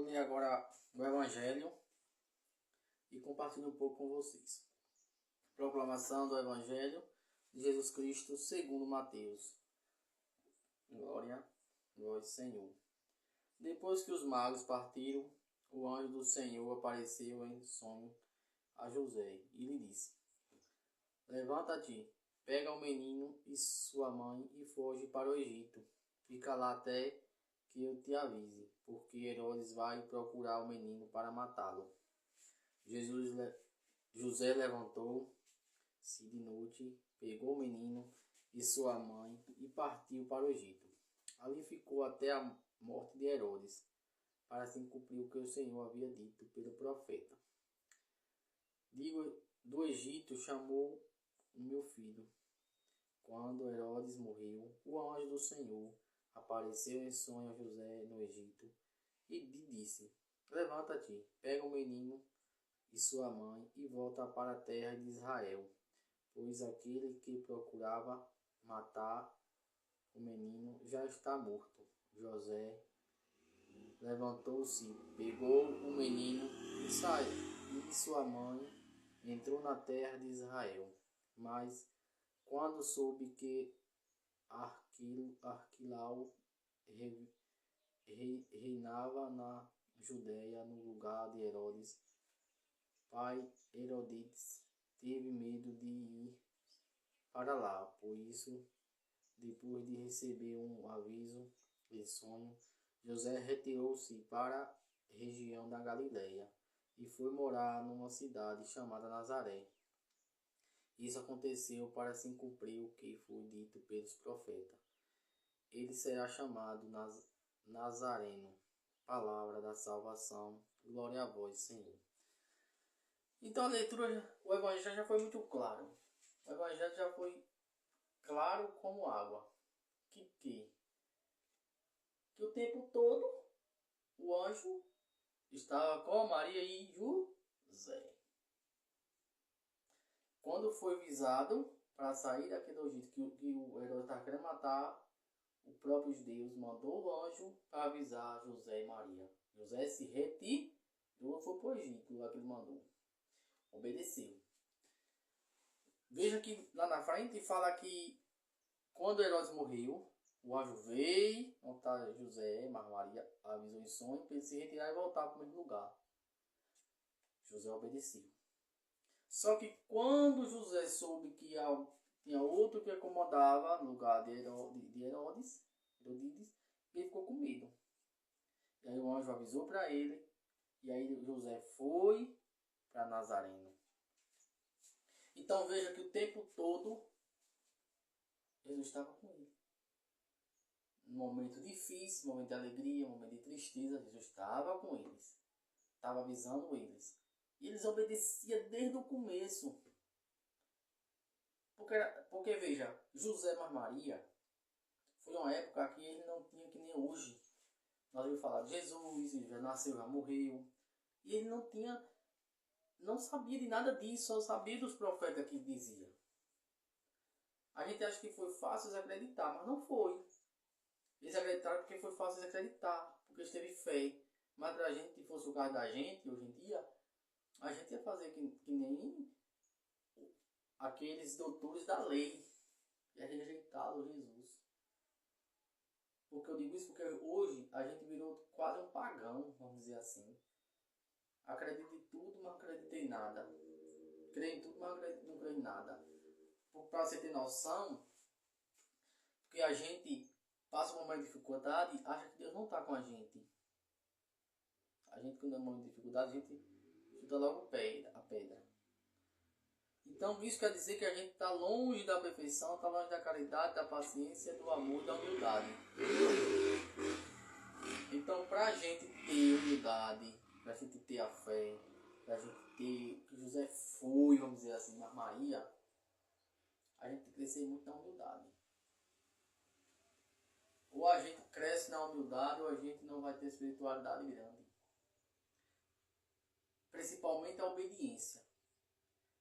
ler agora o Evangelho e compartilhar um pouco com vocês. Proclamação do Evangelho de Jesus Cristo segundo Mateus. Glória a vós, Senhor. Depois que os magos partiram, o anjo do Senhor apareceu em sonho a José e lhe disse: Levanta-te, pega o menino e sua mãe e foge para o Egito. Fica lá até que eu te avise, porque Herodes vai procurar o menino para matá-lo. José levantou-se de noite, pegou o menino e sua mãe e partiu para o Egito. Ali ficou até a morte de Herodes, para se cumprir o que o Senhor havia dito pelo profeta. Do Egito chamou o meu filho. Quando Herodes morreu, o anjo do Senhor apareceu em sonho a José no Egito e lhe disse: Levanta-te, pega o menino e sua mãe e volta para a terra de Israel, pois aquele que procurava matar o menino já está morto. José levantou-se, pegou o menino e saiu, e sua mãe entrou na terra de Israel. Mas quando soube que Arquilau reinava na Judéia no lugar de Herodes, pai Herodes teve medo de ir para lá. Por isso, depois de receber um aviso em sonho, José retirou-se para a região da Galileia e foi morar numa cidade chamada Nazaré. Isso aconteceu para se cumprir o que foi dito pelos profetas. Ele será chamado Nazareno, palavra da salvação. Glória a vós, Senhor. Então a leitura, o Evangelho já foi muito claro. O Evangelho já foi claro como água. Que o tempo todo o anjo estava com Maria e José. Quando foi visado para sair daquele Egito que o Herodes estava querendo matar, o próprio Deus mandou o anjo para avisar José e Maria. José se retirou, foi para o Egito, lá que ele mandou. Obedeceu. Veja que lá na frente fala que quando Herodes morreu, o anjo veio, onde está José, mas Maria avisou em sonho para ele se retirar e voltar para o mesmo lugar. José obedeceu. Só que quando José soube que tinha outro que acomodava no lugar de Herodes, ele ficou com medo. E aí o anjo avisou para ele, e aí José foi para Nazareno. Então veja que o tempo todo Jesus estava com ele. No momento difícil, momento de alegria, momento de tristeza, Jesus estava com eles. Estava avisando eles. E eles obedeciam desde o começo. Porque veja, José e Maria foi uma época que ele não tinha que nem hoje. Nós ouvimos falar de Jesus, ele já nasceu, já morreu. E ele não sabia de nada disso, só sabia dos profetas que dizia. A gente acha que foi fácil acreditar, mas não foi. Eles acreditaram porque foi fácil acreditar, porque eles teve fé. Mas se a gente fosse o caso da gente, hoje em dia, a gente ia fazer que nem aqueles doutores da lei. Ia rejeitar o Jesus. Porque eu digo isso porque hoje a gente virou quase um pagão, vamos dizer assim. Acredito em tudo, mas não acredito em nada. Creio em tudo, mas não creio em nada. Para você ter noção, porque a gente passa um momento de dificuldade, acha que Deus não está com a gente. A gente, quando é um momento de dificuldade, a gente chuta logo a pedra. Então isso quer dizer que a gente está longe da perfeição, está longe da caridade, da paciência, do amor e da humildade. Então para a gente ter humildade, para a gente ter a fé, para a gente ter que José foi, vamos dizer assim, mas Maria, a gente tem que crescer muito na humildade. Ou a gente cresce na humildade ou a gente não vai ter espiritualidade grande. Principalmente a obediência.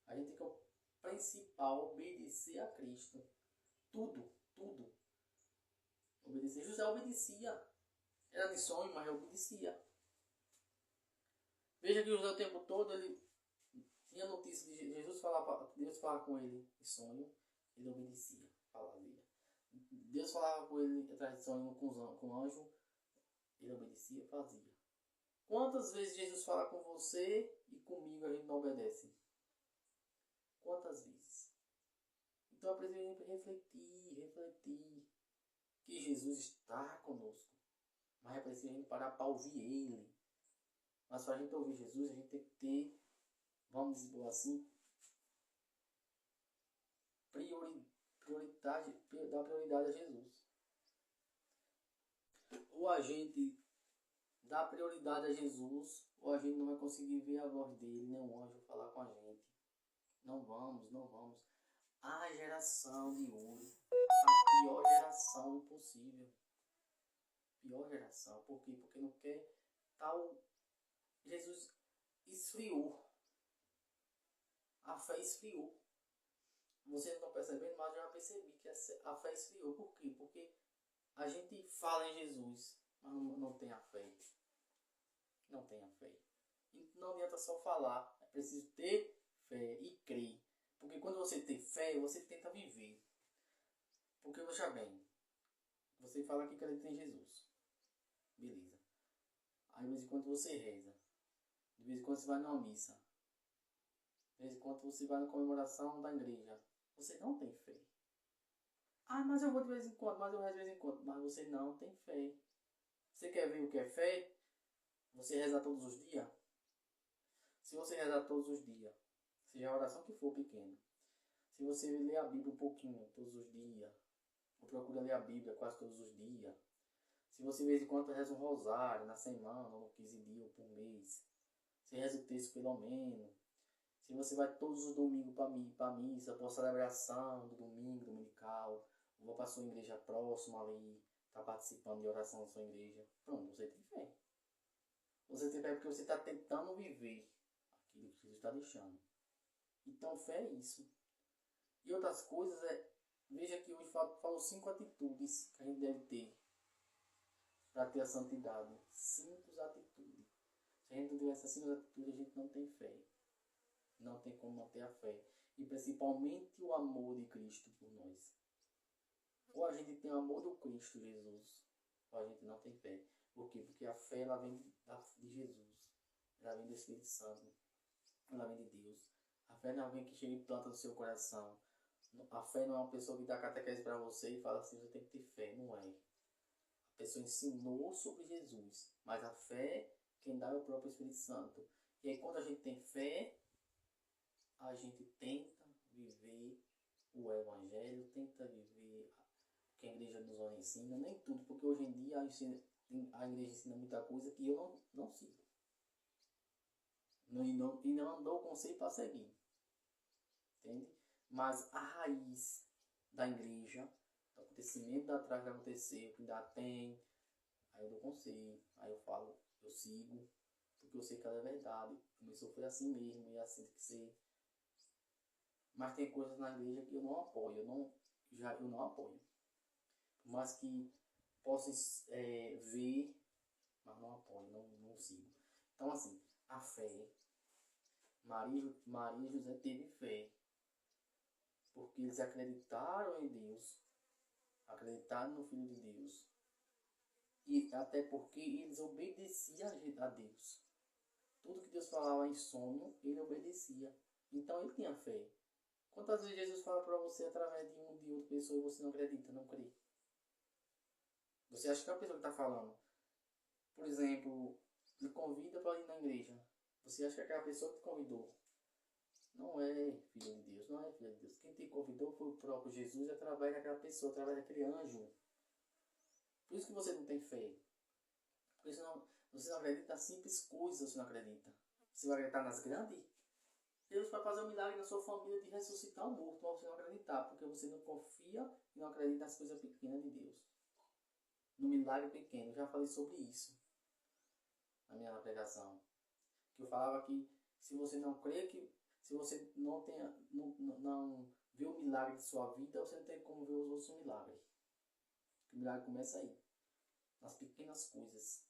A gente tem que, o principal, obedecer a Cristo. Tudo. Obedecer. José obedecia. Era de sonho, mas obedecia. Veja que José o tempo todo ele tinha notícia de Jesus falar, Deus falava com ele em sonho, ele obedecia, fazia. Deus falava com ele atrás de sonho com o anjo, ele obedecia, fazia. Quantas vezes Jesus fala com você e comigo a gente não obedece? Quantas vezes? Então é preciso refletir que Jesus está conosco. Mas é preciso a gente parar para ouvir Ele. Mas para a gente ouvir Jesus, a gente tem que ter, vamos dizer assim, dar prioridade a Jesus. Ou a gente dá prioridade a Jesus, ou a gente não vai conseguir ver a voz dele, nem um anjo falar com a gente. Não vamos. A geração de hoje, a pior geração possível. Pior geração. Por quê? Porque não quer tal. Jesus esfriou. A fé esfriou. Vocês não estão percebendo, mas eu já percebi que a fé esfriou. Por quê? Porque a gente fala em Jesus, mas não tem a fé. Não tem a fé. E não adianta só falar. É preciso ter fé e crer. Porque quando você tem fé, você tenta viver. Porque, veja bem, você fala que acredita em Jesus. Beleza. Aí de vez em quando você reza. De vez em quando você vai numa missa. De vez em quando você vai na comemoração da igreja. Você não tem fé. Ah, mas eu vou de vez em quando, mas eu rezo de vez em quando. Mas você não tem fé. Você quer ver o que é fé? Você reza todos os dias? Se você rezar todos os dias, seja a oração que for pequena. Se você ler a Bíblia um pouquinho todos os dias, ou procura ler a Bíblia quase todos os dias. Se você de vez em quando reza um rosário na semana, ou 15 dias, ou por mês. Você reza o texto pelo menos. Se você vai todos os domingos para a missa, para a celebração do domingo, dominical, ou para a sua igreja próxima ali, está participando de oração na sua igreja, pronto, você tem fé. Você tem fé porque você está tentando viver aquilo que Jesus está deixando. Então fé é isso. E outras coisas veja que hoje falo 5 atitudes que a gente deve ter para ter a santidade. 5 atitudes. Se a gente não tiver essas 5 atitudes, a gente não tem fé. Não tem como manter a fé. E principalmente o amor de Cristo por nós. Ou a gente tem o amor do Cristo Jesus, ou a gente não tem fé. Por quê? Porque a fé ela vem de Jesus. Ela vem do Espírito Santo. Ela vem de Deus. A fé não é alguém que chega e planta no seu coração. A fé não é uma pessoa que dá catequese para você e fala assim, você tem que ter fé. Não é. A pessoa ensinou sobre Jesus. Mas a fé, quem dá é o próprio Espírito Santo. E aí quando a gente tem fé, a gente tenta viver o Evangelho, tenta viver o que a igreja nos ensina, nem tudo, porque hoje em dia a igreja ensina muita coisa que eu não sigo. E não dou conselho para seguir. Entende? Mas a raiz da igreja, do acontecimento da trás que aconteceu, que ainda tem, aí eu dou conselho, aí eu falo, eu sigo, porque eu sei que ela é verdade. Começou foi assim mesmo, e assim tem que ser. Mas tem coisas na igreja que eu não apoio, eu não apoio. Mas que posso ver, mas não apoio, não sigo. Então assim, a fé, Maria e José teve fé, porque eles acreditaram em Deus, acreditaram no Filho de Deus, e até porque eles obedeciam a Deus. Tudo que Deus falava em sonho, ele obedecia. Então ele tinha fé. Quantas vezes Jesus fala para você através de outra pessoa e você não acredita, não crê? Você acha que é a pessoa que está falando, por exemplo, lhe convida para ir na igreja. Você acha que aquela pessoa que te convidou não é filho de Deus, não é filho de Deus. Quem te convidou foi o próprio Jesus através daquela pessoa, através daquele anjo. Por isso que você não tem fé. Porque você não acredita nas simples coisas, você não acredita. Você vai acreditar nas grandes? Deus vai fazer um milagre na sua família de ressuscitar o morto, mas você não acreditar, porque você não confia e não acredita nas coisas pequenas de Deus. No milagre pequeno, eu já falei sobre isso na minha pregação. Que eu falava que se você não crê, se você não vê o milagre de sua vida, você não tem como ver os outros milagres. O milagre começa aí, nas pequenas coisas.